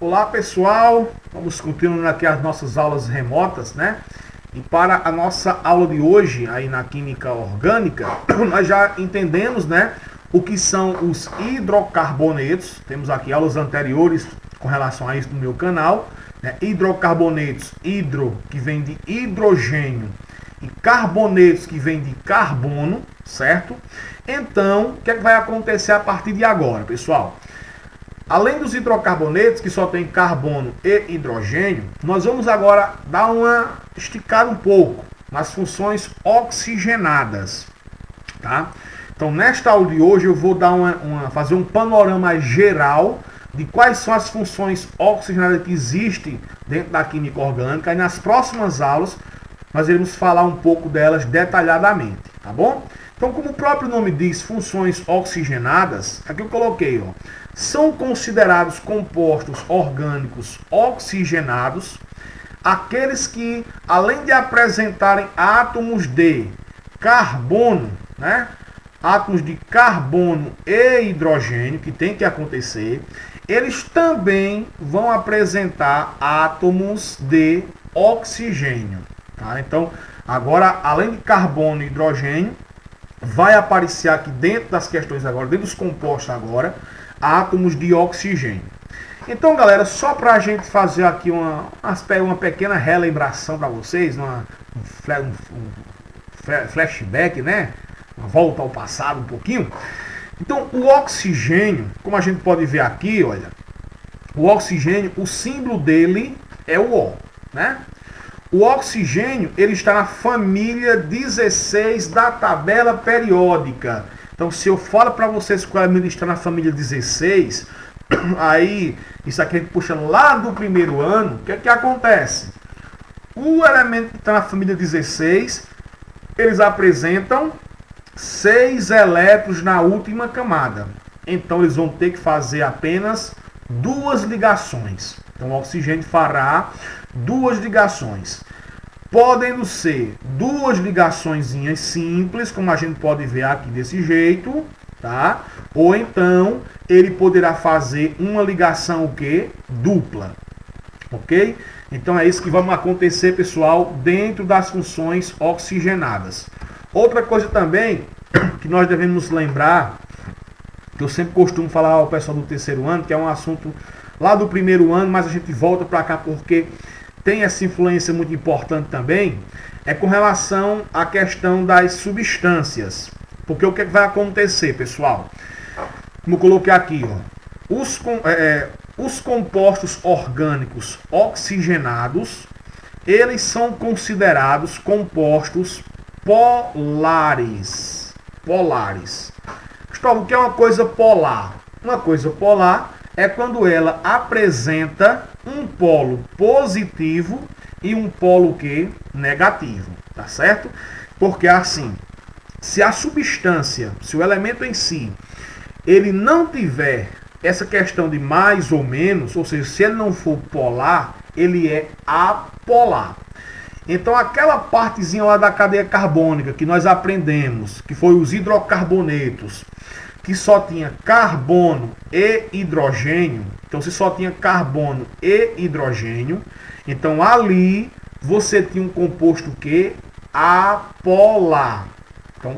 Olá pessoal, vamos continuando aqui as nossas aulas remotas, né? E para a nossa aula de hoje, aí na Química Orgânica, nós já entendemos, né, o que são os hidrocarbonetos. Temos aqui aulas anteriores com relação a isso no meu canal, né? Hidrocarbonetos, hidro, que vem de hidrogênio, e carbonetos, que vem de carbono, certo? Então, o que é que vai acontecer a partir de agora, pessoal? Além dos hidrocarbonetos, que só tem carbono e hidrogênio, nós vamos agora dar uma esticada um pouco nas funções oxigenadas, tá? Então, nesta aula de hoje, eu vou dar fazer um panorama geral de quais são as funções oxigenadas que existem dentro da química orgânica. E nas próximas aulas, nós iremos falar um pouco delas detalhadamente, tá bom? Então, como o próprio nome diz, funções oxigenadas, aqui eu coloquei, ó, são considerados compostos orgânicos oxigenados aqueles que, além de apresentarem átomos de carbono, né, átomos de carbono e hidrogênio, que tem que acontecer, eles também vão apresentar átomos de oxigênio. Tá? Então, agora, além de carbono e hidrogênio, vai aparecer aqui dentro das questões agora, dentro dos compostos agora, átomos de oxigênio. Então, galera, só para a gente fazer aqui uma pequena relembração para vocês, um flashback, né? Uma volta ao passado um pouquinho. Então, o oxigênio, como a gente pode ver aqui, olha, o oxigênio, o símbolo dele é o O, né? O oxigênio, ele está na família 16 da tabela periódica. Então, se eu falo para vocês que o elemento está na família 16, aí, isso aqui a gente puxa lá do primeiro ano, o que é que acontece? O elemento que está na família 16, eles apresentam 6 elétrons na última camada. Então, eles vão ter que fazer apenas 2 ligações. Então, o oxigênio fará 2 ligações. Podem ser 2 ligaçõezinhas simples, como a gente pode ver aqui desse jeito, tá? Ou então ele poderá fazer uma ligação o quê? Dupla. OK? Então é isso que vai acontecer, pessoal, dentro das funções oxigenadas. Outra coisa também que nós devemos lembrar, que eu sempre costumo falar ao pessoal do terceiro ano, que é um assunto lá do primeiro ano, mas a gente volta para cá porque tem essa influência muito importante também, é com relação à questão das substâncias. Porque o que vai acontecer, pessoal? Como eu coloquei aqui, ó, os compostos orgânicos oxigenados, eles são considerados compostos polares. Polares. Cristóvão, o que é uma coisa polar? Uma coisa polar é quando ela apresenta um polo positivo e um polo que negativo, tá certo? Porque assim, se a substância, se o elemento em si, ele não tiver essa questão de mais ou menos, ou seja, se ele não for polar, ele é apolar. Então aquela partezinha lá da cadeia carbônica que nós aprendemos, que foi os hidrocarbonetos, que só tinha carbono e hidrogênio, então se só tinha carbono e hidrogênio, então ali você tinha um composto que apolar. Então,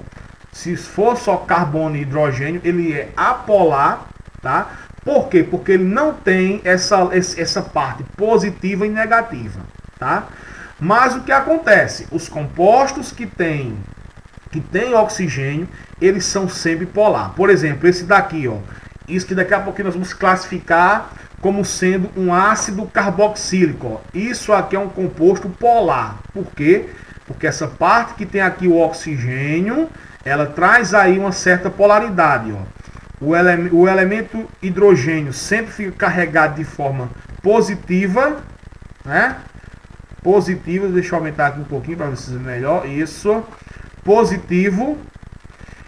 se for só carbono e hidrogênio, ele é apolar, tá? Por quê? Porque ele não tem essa parte positiva e negativa, tá? Mas o que acontece? Os compostos que tem oxigênio, eles são sempre polar. Por exemplo, esse daqui, ó, isso que daqui a pouco nós vamos classificar como sendo um ácido carboxílico. Ó. Isso aqui é um composto polar. Por quê? Porque essa parte que tem aqui o oxigênio, ela traz aí uma certa polaridade. Ó. O elemento hidrogênio sempre fica carregado de forma positiva, né? Positiva, deixa eu aumentar aqui um pouquinho para vocês verem melhor. Isso. Positivo,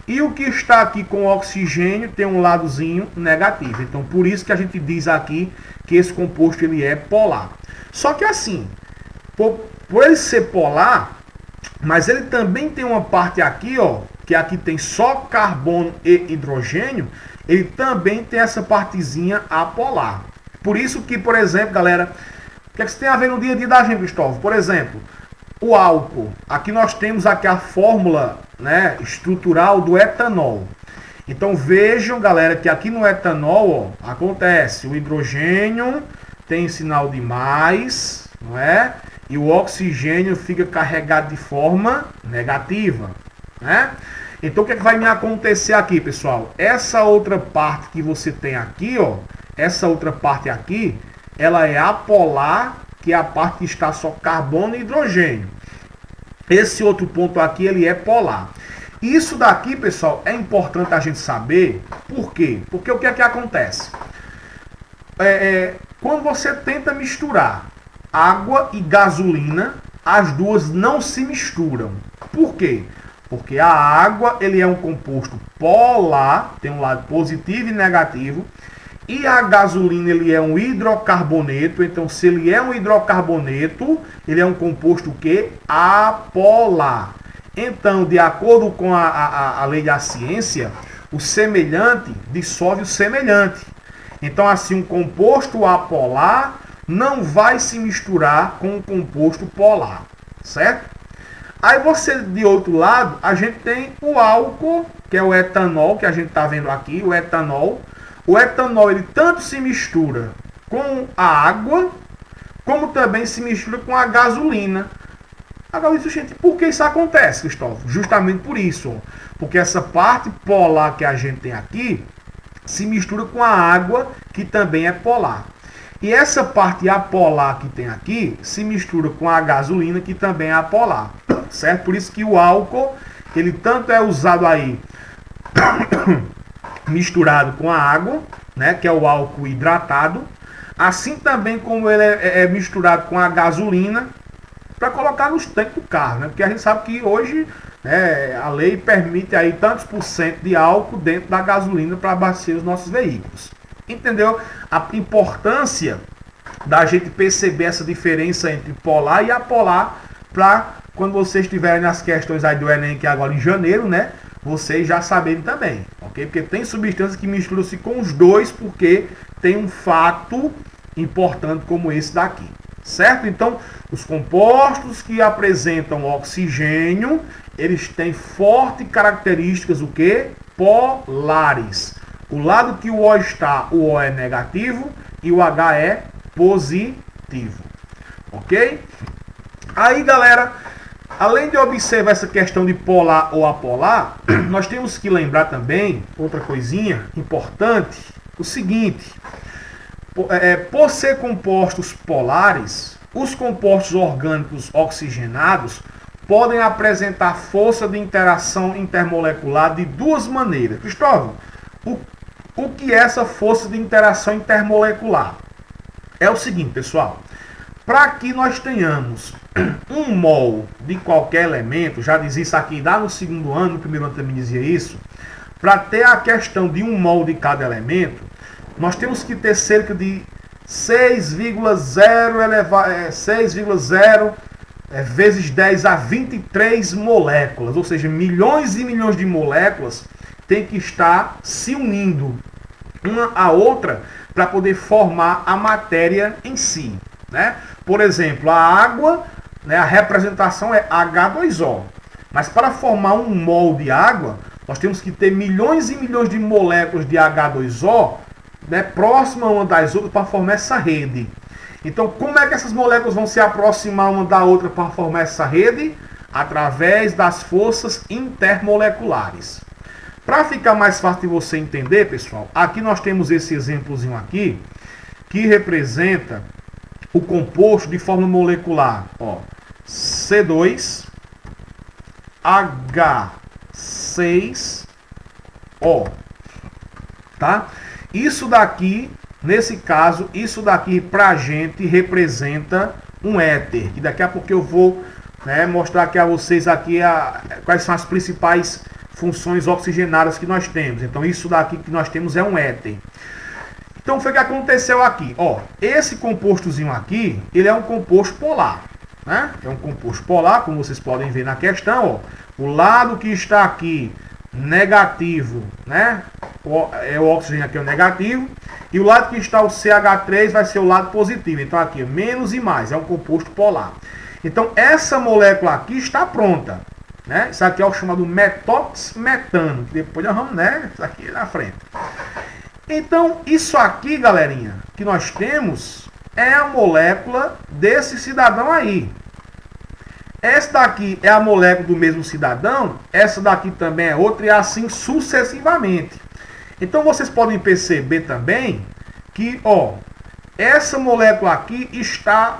e o que está aqui com oxigênio tem um ladozinho negativo. Então, por isso que a gente diz aqui que esse composto ele é polar. Só que assim, por ele ser polar, mas ele também tem uma parte aqui, ó, que aqui tem só carbono e hidrogênio, ele também tem essa partezinha apolar. Por isso que, por exemplo, galera, o que é que isso tem a ver no dia a dia da gente, Cristóvão? Por exemplo, o álcool. Aqui nós temos aqui a fórmula, né, estrutural do etanol. Então vejam, galera, que aqui no etanol, ó, acontece o hidrogênio tem sinal de mais, não é? E o oxigênio fica carregado de forma negativa, né? Então o que é que vai me acontecer aqui, pessoal? Essa outra parte que você tem aqui, ó, essa outra parte aqui, ela é apolar, que é a parte que está só carbono e hidrogênio. Esse outro ponto aqui, ele é polar. Isso daqui, pessoal, é importante a gente saber. Por quê? Porque o que é que acontece? Quando você tenta misturar água e gasolina, as duas não se misturam. Por quê? Porque a água, ele é um composto polar, tem um lado positivo e negativo, e a gasolina, ele é um hidrocarboneto. Então, se ele é um hidrocarboneto, ele é um composto que apolar. Então, de acordo com a lei da ciência, o semelhante dissolve o semelhante. Então, assim, um composto apolar não vai se misturar com um composto polar, certo? Aí você, de outro lado, a gente tem o álcool, que é o etanol, que a gente está vendo aqui, o etanol. O etanol, ele tanto se mistura com a água, como também se mistura com a gasolina. Agora, gente, por que isso acontece, Cristóvão? Justamente por isso, ó. Porque essa parte polar que a gente tem aqui se mistura com a água, que também é polar. E essa parte apolar que tem aqui se mistura com a gasolina, que também é apolar, certo? Por isso que o álcool, ele tanto é usado aí misturado com a água, né, que é o álcool hidratado, assim também como ele é misturado com a gasolina, para colocar nos tanques do carro, né? Porque a gente sabe que hoje, né, a lei permite aí tantos por cento de álcool dentro da gasolina para abastecer os nossos veículos. Entendeu? A importância da gente perceber essa diferença entre polar e apolar, para quando vocês estiverem nas questões aí do Enem, que é agora em janeiro, né, vocês já saberem também, ok? Porque tem substâncias que misturam-se com os dois, porque tem um fato importante como esse daqui. Certo? Então, os compostos que apresentam oxigênio, eles têm fortes características, o quê? Polares. O lado que o O está, o O é negativo e o H é positivo. Ok? Aí, galera, além de observar essa questão de polar ou apolar, nós temos que lembrar também, outra coisinha importante, o seguinte... por ser compostos polares, os compostos orgânicos oxigenados podem apresentar força de interação intermolecular de duas maneiras. Cristóvão, o que é essa força de interação intermolecular? É o seguinte, pessoal. Para que nós tenhamos um mol de qualquer elemento, já dizia isso aqui lá no segundo ano, no primeiro ano também dizia isso, para ter a questão de um mol de cada elemento, nós temos que ter cerca de 6,0 vezes 10 a 23 moléculas, ou seja, milhões e milhões de moléculas têm que estar se unindo uma à outra para poder formar a matéria em si, né? Por exemplo, a água, né, a representação é H2O, mas para formar um mol de água, nós temos que ter milhões e milhões de moléculas de H2O, né, próxima uma das outras para formar essa rede. Então, como é que essas moléculas vão se aproximar uma da outra para formar essa rede? Através das forças intermoleculares. Para ficar mais fácil de você entender, pessoal, aqui nós temos esse exemplozinho aqui, que representa o composto de forma molecular, ó, C2H6O, tá? Isso daqui, nesse caso, isso daqui pra gente representa um éter. E daqui a pouco eu vou, né, mostrar aqui a vocês aqui quais são as principais funções oxigenadas que nós temos. Então isso daqui que nós temos é um éter. Então foi o que aconteceu aqui. Ó, esse compostozinho aqui, ele é um composto polar, né? É um composto polar, como vocês podem ver na questão. Ó. O lado que está aqui negativo, né? O oxigênio aqui é o negativo. E o lado que está o CH3 vai ser o lado positivo. Então aqui, menos e mais, é um composto polar. Então essa molécula aqui está pronta, né? Isso aqui é o chamado metoxmetano, que depois nós vamos, né? Isso aqui na frente. Então isso aqui, galerinha, que nós temos é a molécula desse cidadão aí. Essa daqui é a molécula do mesmo cidadão, essa daqui também é outra e assim sucessivamente. Então vocês podem perceber também que, ó, essa molécula aqui está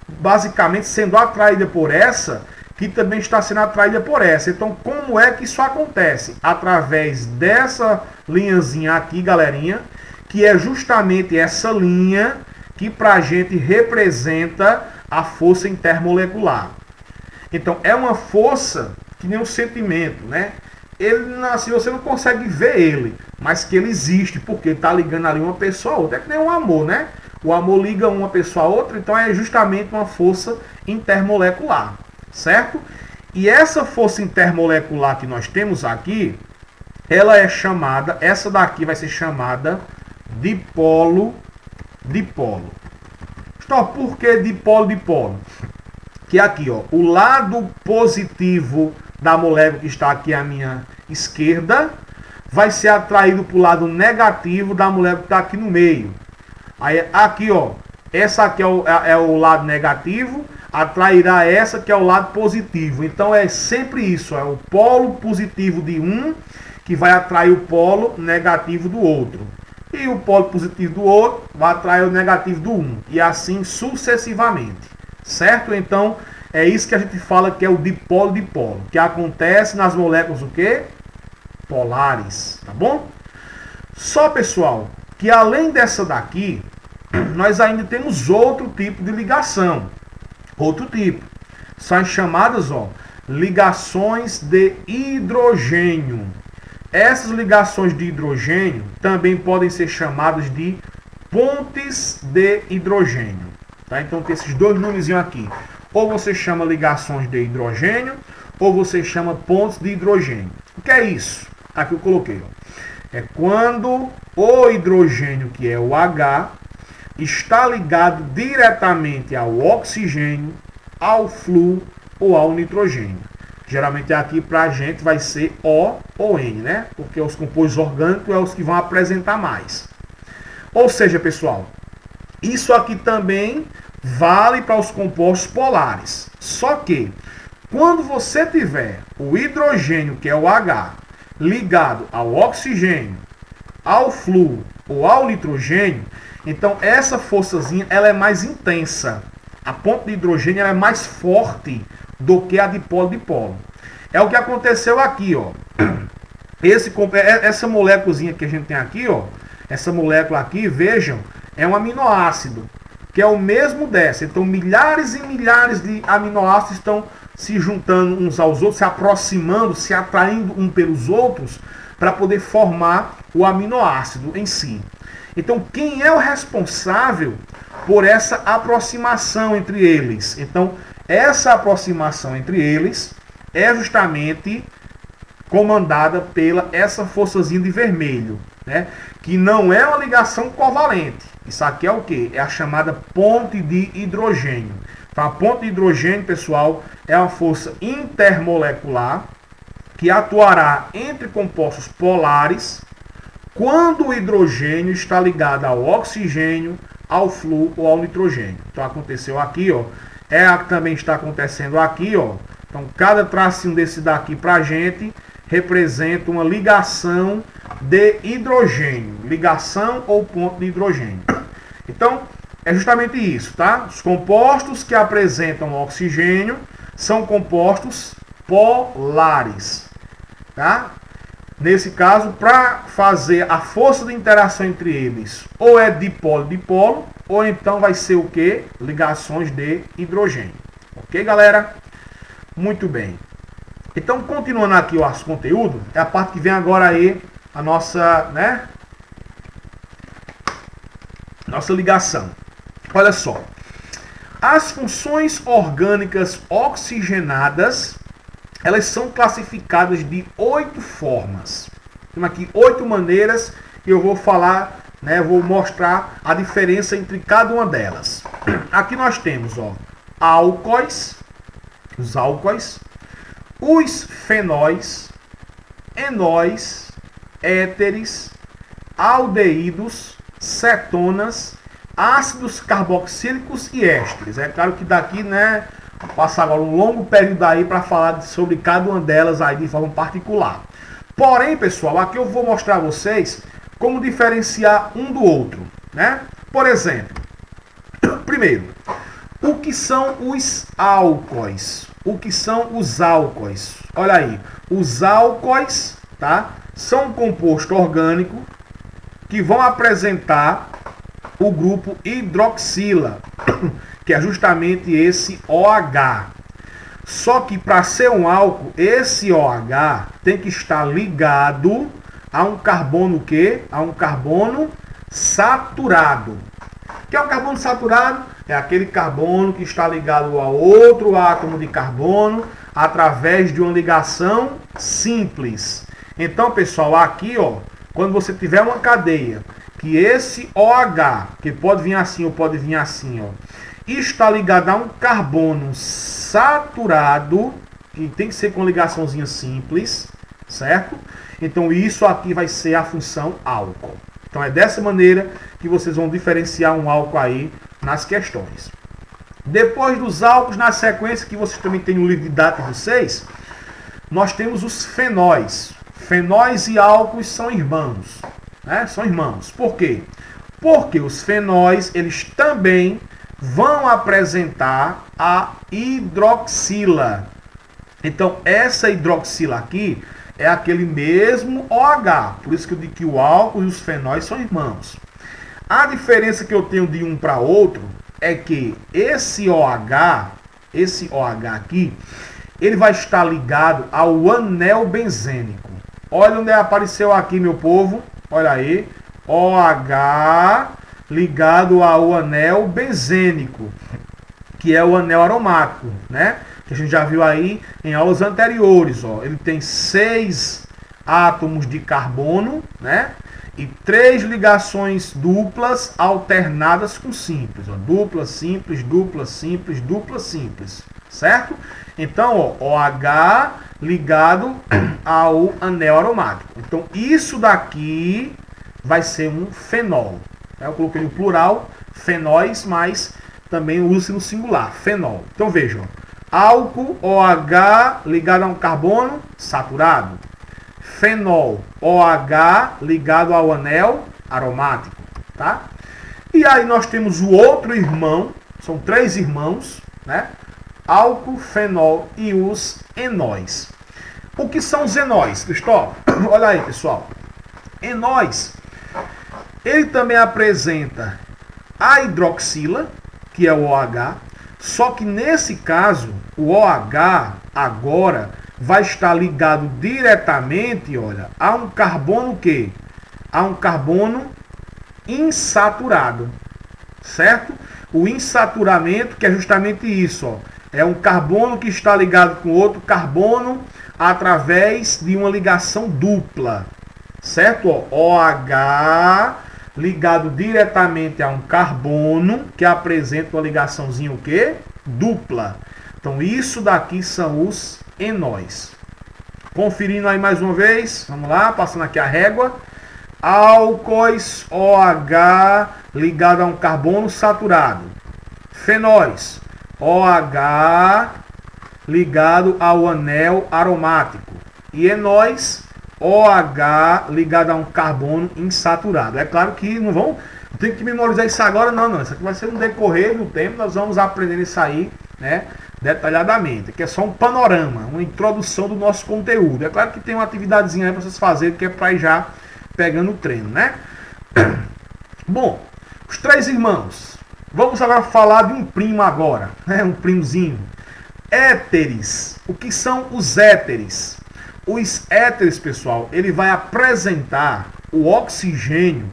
basicamente sendo atraída por essa, que também está sendo atraída por essa. Então como é que isso acontece? Através dessa linhazinha aqui, galerinha, que é justamente essa linha que pra gente representa a força intermolecular. Então é uma força que nem um sentimento, né? Ele assim, você não consegue ver ele, mas que ele existe, porque está ligando ali uma pessoa a outra. É que nem um amor, né? O amor liga uma pessoa a outra, então é justamente uma força intermolecular, certo? E essa força intermolecular que nós temos aqui, ela é chamada, essa daqui vai ser chamada dipolo-dipolo. Então, por que dipolo-dipolo? Que aqui, ó, o lado positivo da molécula que está aqui à minha esquerda vai ser atraído para o lado negativo da molécula que está aqui no meio. Aí aqui, ó, essa aqui é o lado negativo, atrairá essa que é o lado positivo. Então é sempre isso, é o polo positivo de um que vai atrair o polo negativo do outro. E o polo positivo do outro vai atrair o negativo do um. E assim sucessivamente. Certo? Então, é isso que a gente fala que é o dipolo-dipolo. Que acontece nas moléculas o quê? Polares. Tá bom? Só, pessoal, que além dessa daqui, nós ainda temos outro tipo de ligação. Outro tipo. São as chamadas, ó, ligações de hidrogênio. Essas ligações de hidrogênio também podem ser chamadas de pontes de hidrogênio. Tá? Então tem esses dois nomezinhos aqui. Ou você chama ligações de hidrogênio, ou você chama pontes de hidrogênio. O que é isso? Aqui eu coloquei. Ó. É quando o hidrogênio, que é o H, está ligado diretamente ao oxigênio, ao flúor ou ao nitrogênio. Geralmente aqui para a gente vai ser O ou N, né? Porque os compostos orgânicos são os que vão apresentar mais. Ou seja, pessoal, isso aqui também vale para os compostos polares. Só que, quando você tiver o hidrogênio, que é o H, ligado ao oxigênio, ao flúor ou ao nitrogênio, então essa forçazinha ela é mais intensa. A ponte de hidrogênio ela é mais forte do que a dipolo-dipolo. É o que aconteceu aqui, ó. Essa moléculazinha que a gente tem aqui, ó, essa molécula aqui, vejam, é um aminoácido, que é o mesmo dessa. Então, milhares e milhares de aminoácidos estão se juntando uns aos outros, se aproximando, se atraindo um pelos outros, para poder formar o aminoácido em si. Então, quem é o responsável por essa aproximação entre eles? Então, essa aproximação entre eles é justamente comandada pela essa forçazinha de vermelho, né? Que não é uma ligação covalente. Isso aqui é o quê? É a chamada ponte de hidrogênio. Então, a ponte de hidrogênio, pessoal, é uma força intermolecular que atuará entre compostos polares quando o hidrogênio está ligado ao oxigênio, ao flúor ou ao nitrogênio. Então, aconteceu aqui, ó. É a que também está acontecendo aqui, ó. Então, cada tracinho desse daqui pra gente representa uma ligação de hidrogênio. Ligação ou ponto de hidrogênio. Então, é justamente isso, tá? Os compostos que apresentam oxigênio são compostos polares, tá? Nesse caso, para fazer a força de interação entre eles, ou é dipolo-dipolo, ou então vai ser o quê? Ligações de hidrogênio. Ok, galera? Muito bem. Então, continuando aqui o nosso conteúdo, é a parte que vem agora aí, a nossa, né? Nossa ligação. Olha só. As funções orgânicas oxigenadas elas são classificadas de 8 formas. Temos aqui 8 maneiras que eu vou falar, né, vou mostrar a diferença entre cada uma delas. Aqui nós temos, ó, álcoois, os álcoois, os fenóis, enóis, éteres, aldeídos, cetonas, ácidos carboxílicos e ésteres. É claro que daqui, né, vou passar agora um longo período aí para falar sobre cada uma delas aí de forma particular. Porém, pessoal, aqui eu vou mostrar a vocês como diferenciar um do outro, né? Por exemplo, primeiro, o que são os álcoois? O que são os álcoois? Olha aí, os álcoois, tá? São um composto orgânico que vão apresentar o grupo hidroxila, que é justamente esse OH. Só que para ser um álcool, esse OH tem que estar ligado a um carbono o quê? A um carbono saturado. O que é um carbono saturado? É aquele carbono que está ligado a outro átomo de carbono através de uma ligação simples. Então, pessoal, aqui, ó, quando você tiver uma cadeia que esse OH, que pode vir assim ou pode vir assim, ó, está ligado a um carbono saturado, que tem que ser com ligaçãozinha simples, certo? Então isso aqui vai ser a função álcool. Então é dessa maneira que vocês vão diferenciar um álcool aí nas questões. Depois dos álcools, na sequência que vocês também têm no livro didático de vocês, nós temos os fenóis. Fenóis e álcoois são irmãos, né? São irmãos. Por quê? Porque os fenóis, eles também vão apresentar a hidroxila. Então, essa hidroxila aqui é aquele mesmo OH. Por isso que eu digo que o álcool e os fenóis são irmãos. A diferença que eu tenho de um para outro é que esse OH aqui, ele vai estar ligado ao anel benzênico. Olha onde apareceu aqui, meu povo. Olha aí. OH ligado ao anel benzênico, que é o anel aromático, né? Que a gente já viu aí em aulas anteriores, ó. Ele tem 6 átomos de carbono, né? E 3 ligações duplas alternadas com simples, ó. Dupla, simples, dupla, simples, dupla, simples, certo? Então, ó, OH ligado ao anel aromático. Então, isso daqui vai ser um fenol. Eu coloquei no plural, fenóis, mas também usa-se no singular, fenol. Então vejam, álcool, OH ligado a um carbono saturado. Fenol, OH ligado ao anel aromático, tá? E aí nós temos o outro irmão, são 3 irmãos, né? Álcool, fenol e os enóis. O que são os enóis, Cristóvão? Olha aí, pessoal. Enóis, ele também apresenta a hidroxila, que é o OH, só que nesse caso, o OH agora vai estar ligado diretamente, olha, a um carbono que? A um carbono insaturado, certo? O insaturamento, que é justamente isso, ó, é um carbono que está ligado com outro carbono através de uma ligação dupla, certo? Ó, OH ligado diretamente a um carbono que apresenta uma ligaçãozinha o quê? Dupla. Então isso daqui são os enóis. Conferindo aí mais uma vez, vamos lá, passando aqui a régua. Álcoois, OH ligado a um carbono saturado. Fenóis, OH ligado ao anel aromático. E enóis, OH ligado a um carbono insaturado. É claro que não vão, tem que memorizar isso agora, não. Isso aqui vai ser no decorrer do tempo, nós vamos aprender isso aí, né, detalhadamente, que é só um panorama, uma introdução do nosso conteúdo. É claro que tem uma atividadezinha aí para vocês fazerem, que é para ir já pegando o treino, né? Bom, os 3 irmãos. Vamos agora falar de um primo agora, né? Um primozinho. Éteres. O que são os éteres? Os éteres, pessoal, ele vai apresentar o oxigênio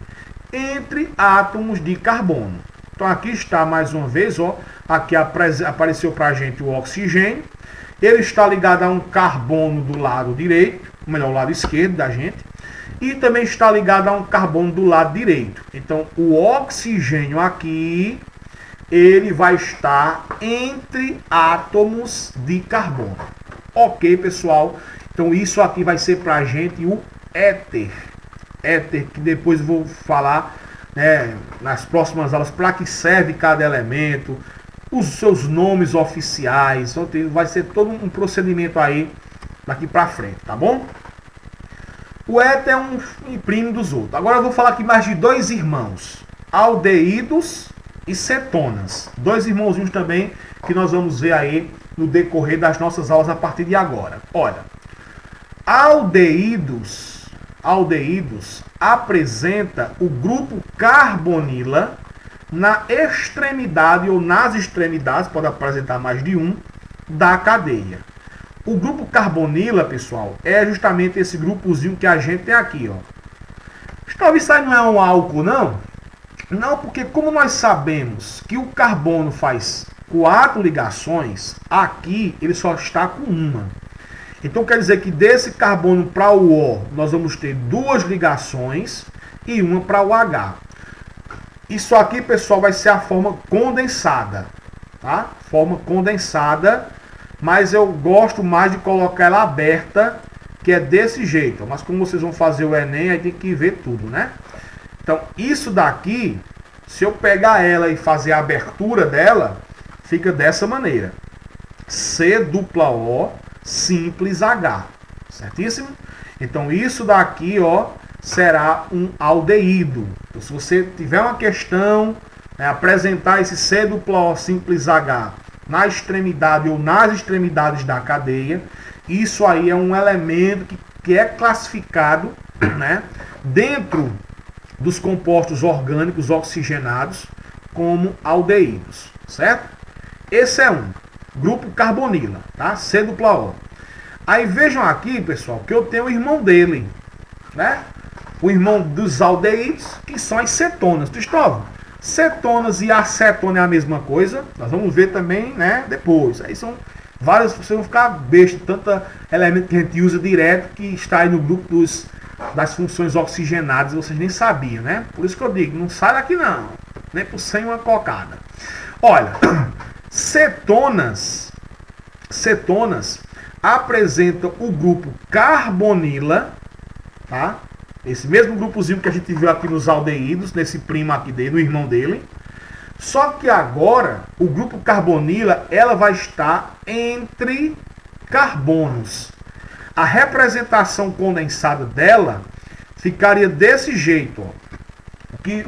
entre átomos de carbono. Então aqui está mais uma vez, ó, aqui apareceu para a gente o oxigênio ele está ligado a um carbono do lado direito, ou melhor, o lado esquerdo da gente, e também está ligado a um carbono do lado direito. Então, o oxigênio aqui, ele vai estar entre átomos de carbono. Ok, pessoal? Então, isso aqui vai ser para a gente o éter. Éter, que depois eu vou falar, né, nas próximas aulas para que serve cada elemento, os seus nomes oficiais. Então, vai ser todo um procedimento aí daqui para frente, tá bom? O éter é um primo dos outros. Agora eu vou falar aqui mais de dois irmãos, aldeídos e cetonas. Dois irmãozinhos também que nós vamos ver aí no decorrer das nossas aulas a partir de agora. Olha, aldeídos apresenta o grupo carbonila na extremidade ou nas extremidades, pode apresentar mais de um, da cadeia. O grupo carbonila, pessoal, é justamente esse grupozinho que a gente tem aqui, ó. Talvez isso aí não é um álcool, não? Não, porque como nós sabemos que o carbono faz 4 ligações, aqui ele só está com uma. Então quer dizer que desse carbono para o O, nós vamos ter 2 ligações e uma para o H. Isso aqui, pessoal, vai ser a forma condensada, tá? Forma condensada, mas eu gosto mais de colocar ela aberta, que é desse jeito. Mas como vocês vão fazer o Enem, aí tem que ver tudo, né? Então, isso daqui, se eu pegar ela e fazer a abertura dela, fica dessa maneira. C-O simples H, certíssimo? Então, isso daqui, ó, será um aldeído. Então, se você tiver uma questão, apresentar esse C-O simples H na extremidade ou nas extremidades da cadeia, isso aí é um elemento que é classificado, né, dentro dos compostos orgânicos oxigenados como aldeídos, certo? Esse é um grupo carbonila, tá? C-O. Aí vejam aqui, pessoal, que eu tenho o irmão dele, né? O irmão dos aldeídos, que são as cetonas. Cristóvão, cetonas e acetona é a mesma coisa? Nós vamos ver também, né, depois. Aí são várias, vocês vão ficar besta, tanta elemento que a gente usa direto que está aí no grupo das funções oxigenadas, vocês nem sabiam, né? Por isso que eu digo, não sai daqui não, nem por sem uma cocada. Olha, cetonas apresentam o grupo carbonila, tá? Esse mesmo grupozinho que a gente viu aqui nos aldeídos, nesse primo aqui dele, no irmão dele. Só que agora, o grupo carbonila, ela vai estar entre carbonos. A representação condensada dela ficaria desse jeito, ó.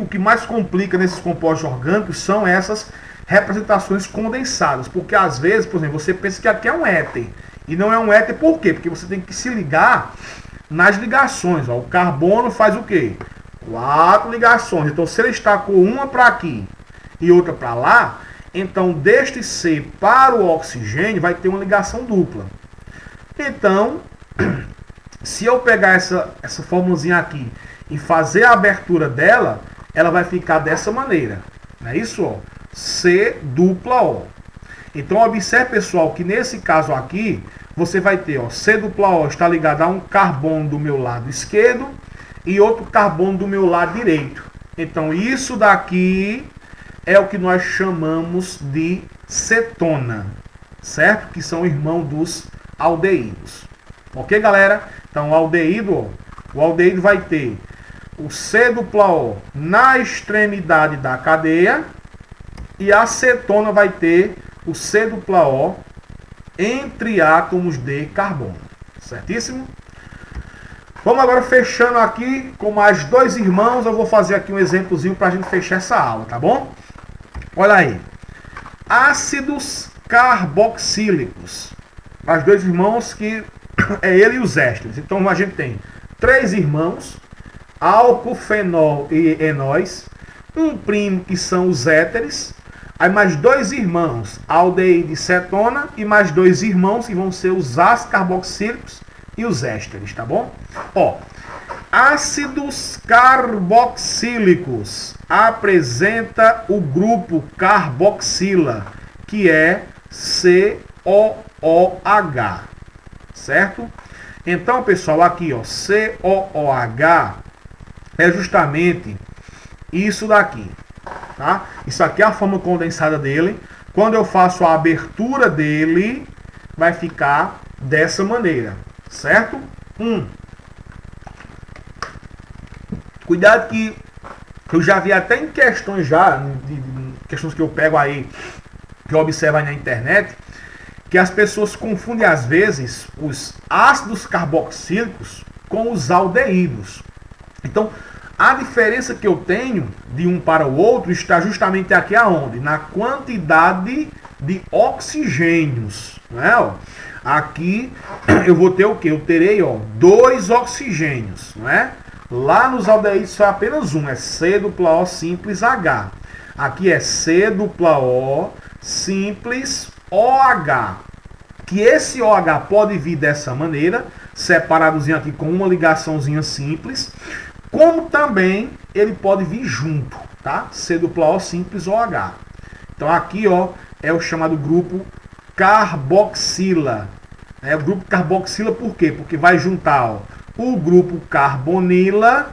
O que mais complica nesses compostos orgânicos são essas representações condensadas. Porque às vezes, por exemplo, você pensa que aqui é um éter. E não é um éter por quê? Porque você tem que se ligar nas ligações. Ó. O carbono faz o quê? 4 ligações. Então, se ele está com uma para aqui e outra para lá, então deste C para o oxigênio vai ter uma ligação dupla. Então, se eu pegar essa formulazinha aqui e fazer a abertura dela, ela vai ficar dessa maneira. Não é isso? Ó? C-O. Então, observe, pessoal, que nesse caso aqui, você vai ter, ó, C-O está ligado a um carbono do meu lado esquerdo e outro carbono do meu lado direito. Então, isso daqui é o que nós chamamos de cetona, certo? Que são irmãos dos aldeídos. Ok, galera? Então, o aldeído vai ter o C-O na extremidade da cadeia e a cetona vai ter o C-O entre átomos de carbono. Certíssimo? Vamos agora fechando aqui com mais dois irmãos. Eu vou fazer aqui um exemplozinho para a gente fechar essa aula, tá bom? Olha aí. Ácidos carboxílicos. As dois irmãos que é ele e os ésteres. Então a gente tem 3 irmãos, álcool, fenol e enóis. Um primo que são os éteres. Aí mais 2 irmãos, aldeído e cetona. E mais 2 irmãos que vão ser os ácidos carboxílicos e os ésteres, tá bom? Ó, ácidos carboxílicos apresenta o grupo carboxila, que é COO. COOH, certo? Então, pessoal, aqui, ó, COOH é justamente isso daqui, tá? Isso aqui é a forma condensada dele. Quando eu faço a abertura dele, vai ficar dessa maneira, certo? Cuidado que eu já vi até em questões de questões que eu pego aí, que eu observo aí na internet, que as pessoas confundem às vezes os ácidos carboxílicos com os aldeídos. Então, a diferença que eu tenho de um para o outro está justamente aqui aonde? Na quantidade de oxigênios, né? Ó, aqui eu vou ter o quê? Eu terei, ó, 2 oxigênios, né? Lá nos aldeídos só é apenas um, é C-O simples H. Aqui é C-O simples OH. Que esse OH pode vir dessa maneira, separadozinho aqui com uma ligaçãozinha simples, como também ele pode vir junto, tá? C-O simples OH. Então aqui, ó, é o chamado grupo carboxila. É o grupo carboxila por quê? Porque vai juntar, ó, o grupo carbonila,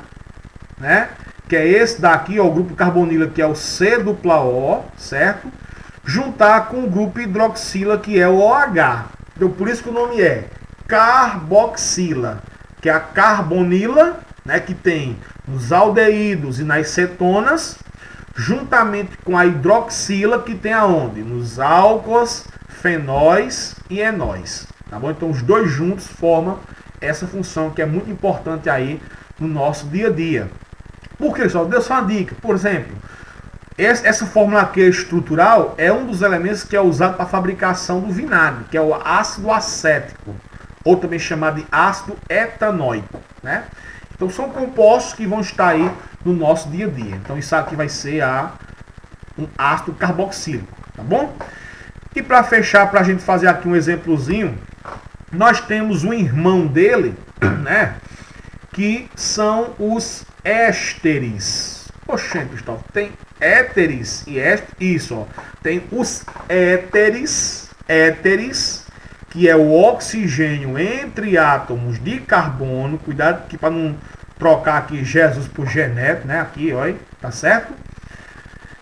né? Que é esse daqui, ó, o grupo carbonila, que é o C-O, certo? Juntar com o grupo hidroxila, que é o OH. Então, por isso que o nome é carboxila, que é a carbonila, né, que tem nos aldeídos e nas cetonas, juntamente com a hidroxila, que tem aonde? Nos álcools, fenóis e enóis. Tá bom? Então, os dois juntos formam essa função que é muito importante aí no nosso dia a dia. Por que, só? Deu só uma dica. Por exemplo, essa fórmula aqui estrutural é um dos elementos que é usado para a fabricação do vinagre, que é o ácido acético, ou também chamado de ácido etanóico, né? Então são compostos que vão estar aí no nosso dia a dia. Então isso aqui vai ser um ácido carboxílico, tá bom? E para fechar, para a gente fazer aqui um exemplozinho, nós temos um irmão dele, né? Que são os ésteres. Oxente, Cristóvão, tem éteres e ésteres. Isso, ó. Tem os éteres, que é o oxigênio entre átomos de carbono. Cuidado aqui para não trocar aqui Jesus por Geneto, né? Aqui, olha, tá certo?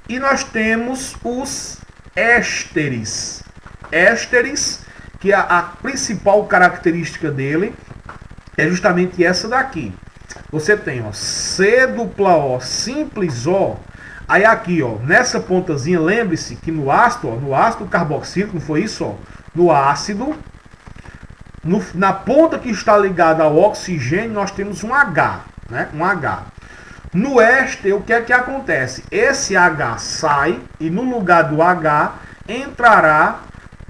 E nós temos os ésteres. Ésteres, que a principal característica dele é justamente essa daqui. Você tem, ó, C-O simples O. Aí aqui, ó, nessa pontazinha, lembre-se que no ácido carboxílico, não foi isso, ó? No ácido, na ponta que está ligada ao oxigênio, nós temos um H, né? Um H. No éster, o que é que acontece? Esse H sai e no lugar do H entrará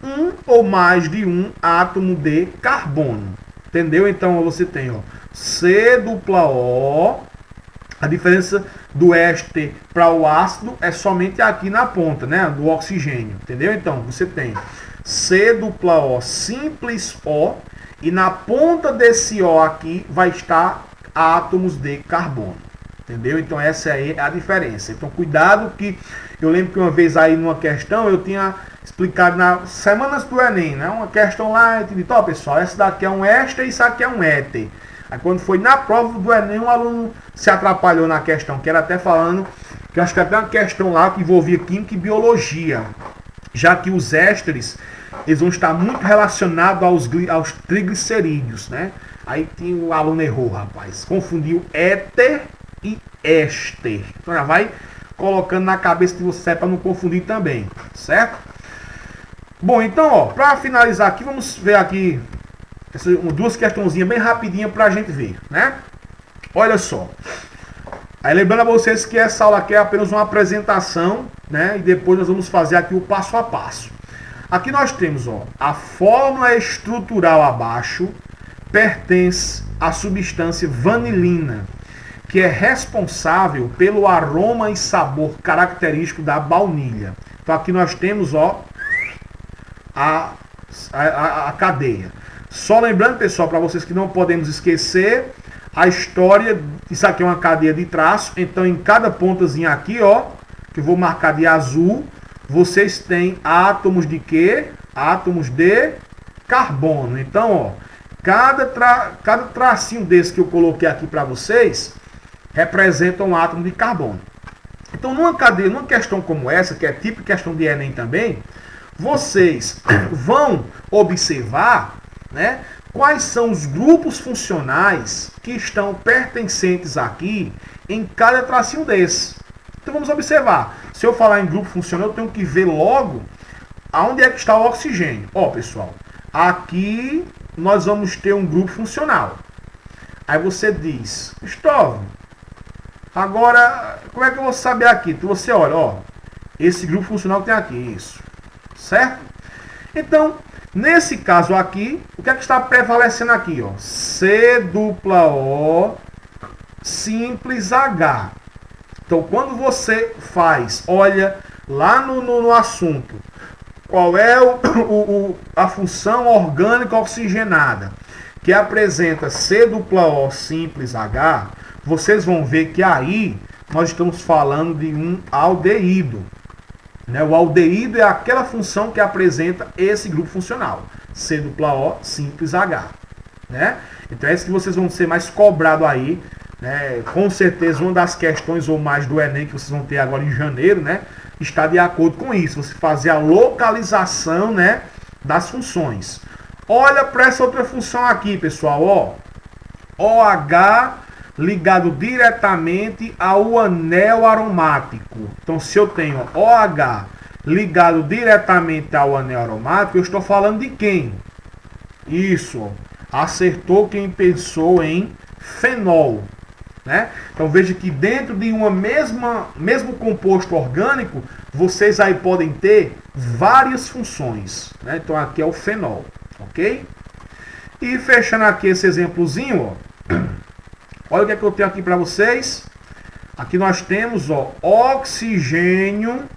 um ou mais de um átomo de carbono. Entendeu? Então você tem, ó, C-O. A diferença do éster para o ácido é somente aqui na ponta, né? Do oxigênio. Entendeu? Então você tem C-O simples O. E na ponta desse O aqui vai estar átomos de carbono. Entendeu? Então essa aí é a diferença. Então cuidado que eu lembro que uma vez aí numa questão eu tinha explicado nas semanas do Enem, né? Uma questão lá, eu disse, ó, pessoal, essa daqui é um éster e isso aqui é um éter. Aí quando foi na prova do Enem, um aluno se atrapalhou na questão, que era até falando, que eu acho que até uma questão lá que envolvia química e biologia, já que os ésteres, eles vão estar muito relacionados aos triglicerídeos, né? Aí tinha o aluno errou, rapaz, confundiu éter e éster. Então já vai colocando na cabeça de você para não confundir também, certo? Bom, então, ó, para finalizar aqui, vamos ver aqui duas questãozinhas bem rapidinha para a gente ver, né? Olha só. Aí lembrando a vocês que essa aula aqui é apenas uma apresentação, né? E depois nós vamos fazer aqui o passo a passo. Aqui nós temos, ó, a fórmula estrutural abaixo pertence à substância vanilina, que é responsável pelo aroma e sabor característico da baunilha. Então aqui nós temos, ó, a cadeia. Só lembrando, pessoal, para vocês que não podemos esquecer a história, isso aqui é uma cadeia de traço, então em cada pontazinha aqui, ó, que eu vou marcar de azul, vocês têm átomos de quê? Átomos de carbono. Então, ó, cada tracinho desse que eu coloquei aqui para vocês representa um átomo de carbono. Então, numa questão como essa, que é tipo questão de Enem também, vocês vão observar, né, quais são os grupos funcionais que estão pertencentes aqui em cada tracinho desse. Então vamos observar. Se eu falar em grupo funcional, eu tenho que ver logo aonde é que está o oxigênio. Ó, pessoal, aqui nós vamos ter um grupo funcional. Aí você diz, Cristóvão, agora como é que eu vou saber aqui? Então você olha, ó, esse grupo funcional tem aqui, isso. Certo? Então, nesse caso aqui, o que é que está prevalecendo aqui? Ó? C-O simples H. Então, quando você faz, olha lá no assunto, qual é a função orgânica oxigenada que apresenta C-O simples H, vocês vão ver que aí nós estamos falando de um aldeído. O aldeído é aquela função que apresenta esse grupo funcional, C-O simples H. Né? Então é isso que vocês vão ser mais cobrados aí. Né? Com certeza uma das questões ou mais do Enem que vocês vão ter agora em janeiro, né, está de acordo com isso. Você fazer a localização, né, das funções. Olha para essa outra função aqui, pessoal. Ó. OH ligado diretamente ao anel aromático. Então, se eu tenho OH ligado diretamente ao anel aromático, eu estou falando de quem? Isso, acertou quem pensou em fenol. Né? Então, veja que dentro de mesmo composto orgânico, vocês aí podem ter várias funções. Né? Então, aqui é o fenol. Ok? E fechando aqui esse exemplozinho, ó. Olha o que é que eu tenho aqui para vocês. Aqui nós temos, ó, oxigênio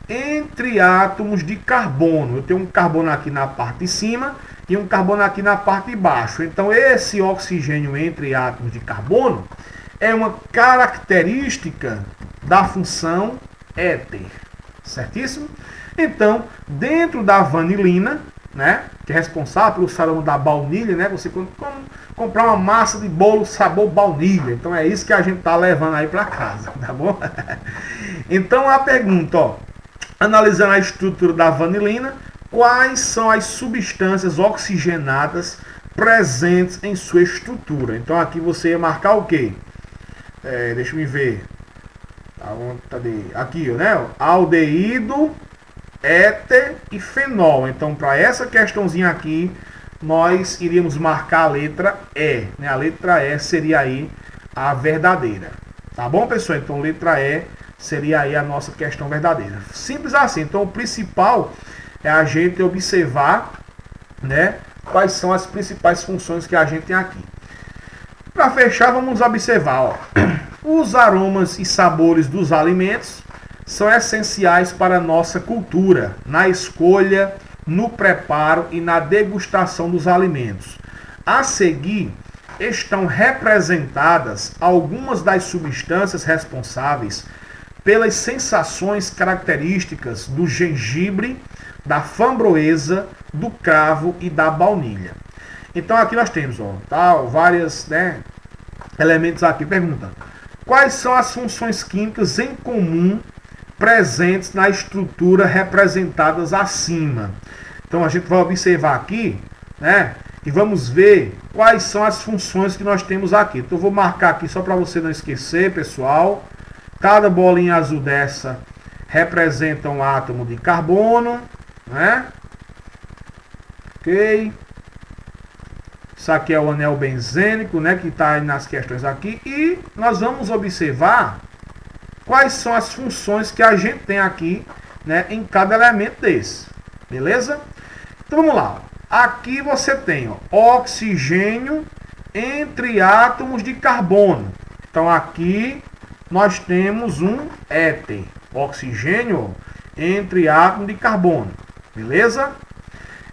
entre átomos de carbono. Eu tenho um carbono aqui na parte de cima e um carbono aqui na parte de baixo. Então, esse oxigênio entre átomos de carbono é uma característica da função éter. Certíssimo? Então, dentro da vanilina, né, que é responsável pelo sabor da baunilha, né, você comprar uma massa de bolo sabor baunilha. Então é isso que a gente tá levando aí para casa, tá bom? Então a pergunta, ó, analisando a estrutura da vanilina, quais são as substâncias oxigenadas presentes em sua estrutura? Então aqui você ia marcar o quê? Deixa eu ver. Aqui, né? Aldeído, éter e fenol. Então, para essa questãozinha aqui, nós iríamos marcar a letra E. Né? A letra E seria aí a verdadeira. Tá bom, pessoal? Então, letra E seria aí a nossa questão verdadeira. Simples assim. Então, o principal é a gente observar, né, quais são as principais funções que a gente tem aqui. Para fechar, vamos observar, ó. Os aromas e sabores dos alimentos são essenciais para a nossa cultura, na escolha, no preparo e na degustação dos alimentos. A seguir, estão representadas algumas das substâncias responsáveis pelas sensações características do gengibre, da framboesa, do cravo e da baunilha. Então aqui nós temos, ó, vários, né, elementos aqui. Pergunta: quais são as funções químicas em comum presentes na estrutura representadas acima? Então a gente vai observar aqui, né, e vamos ver quais são as funções que nós temos aqui. Então eu vou marcar aqui só para você não esquecer, pessoal. Cada bolinha azul dessa representa um átomo de carbono, né? Ok. Isso aqui é o anel benzênico, né, que está aí nas questões aqui. E nós vamos observar quais são as funções que a gente tem aqui, né, em cada elemento desse. Beleza? Então vamos lá. Aqui você tem, ó, oxigênio entre átomos de carbono. Então aqui nós temos um éter. Oxigênio entre átomos de carbono. Beleza?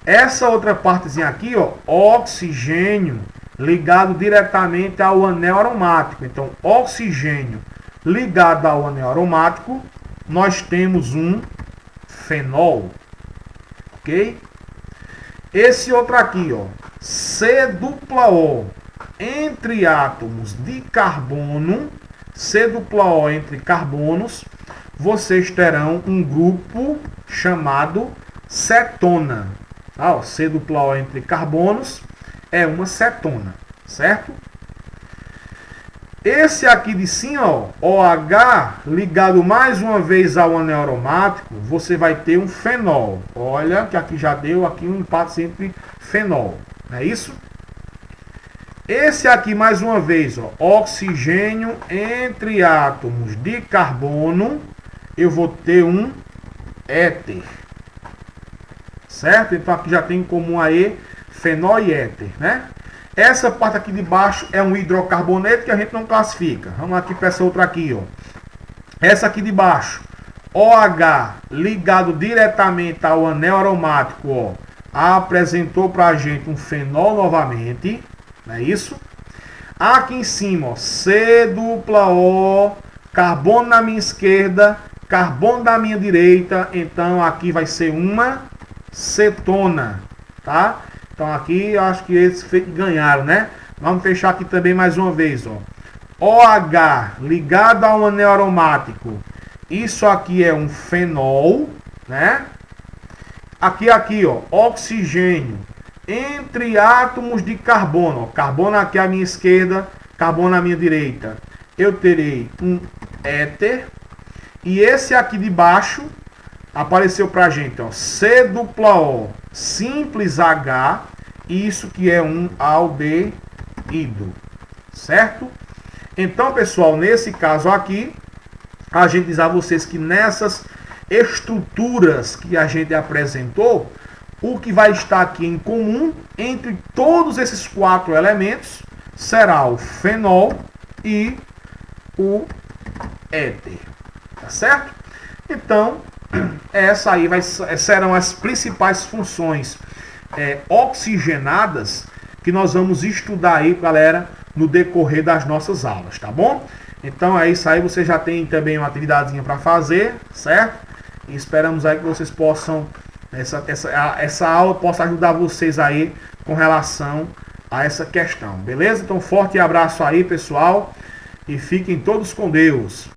Essa outra partezinha aqui, ó, oxigênio ligado diretamente ao anel aromático. Então, oxigênio ligado ao anel aromático, nós temos um fenol. Ok? Esse outro aqui, ó, C-O, entre átomos de carbono, C-O entre carbonos, vocês terão um grupo chamado cetona. Tá, ó, C-O entre carbonos é uma cetona, certo? Esse aqui de cima, ó, OH, ligado mais uma vez ao anel aromático, você vai ter um fenol. Olha que aqui já deu aqui um empate entre fenol, não é isso? Esse aqui mais uma vez, ó, oxigênio entre átomos de carbono, eu vou ter um éter. Certo? Então aqui já tem em comum aí fenol e éter, né? Essa parte aqui de baixo é um hidrocarboneto que a gente não classifica. Vamos aqui para essa outra aqui, ó. Essa aqui de baixo, OH ligado diretamente ao anel aromático, ó, apresentou para a gente um fenol novamente, não é isso? Aqui em cima, ó, C-O, carbono na minha esquerda, carbono na minha direita, então aqui vai ser uma cetona, tá? Então aqui eu acho que eles ganharam, né? Vamos fechar aqui também mais uma vez, ó. OH ligado ao anel aromático. Isso aqui é um fenol, né? Aqui, ó, oxigênio entre átomos de carbono. Ó, carbono aqui à minha esquerda, carbono à minha direita. Eu terei um éter. E esse aqui de baixo apareceu pra gente, ó, C-O, simples H, isso que é um aldeído, certo? Então, pessoal, nesse caso aqui, a gente diz a vocês que nessas estruturas que a gente apresentou, o que vai estar aqui em comum entre todos esses 4 elementos será o fenol e o éter, tá certo? Então, essa aí serão as principais funções oxigenadas que nós vamos estudar aí, galera, no decorrer das nossas aulas, tá bom? Então é isso aí, você já tem também uma atividadezinha para fazer, certo? E esperamos aí que vocês possam, essa aula possa ajudar vocês aí com relação a essa questão, beleza? Então forte abraço aí, pessoal, e fiquem todos com Deus.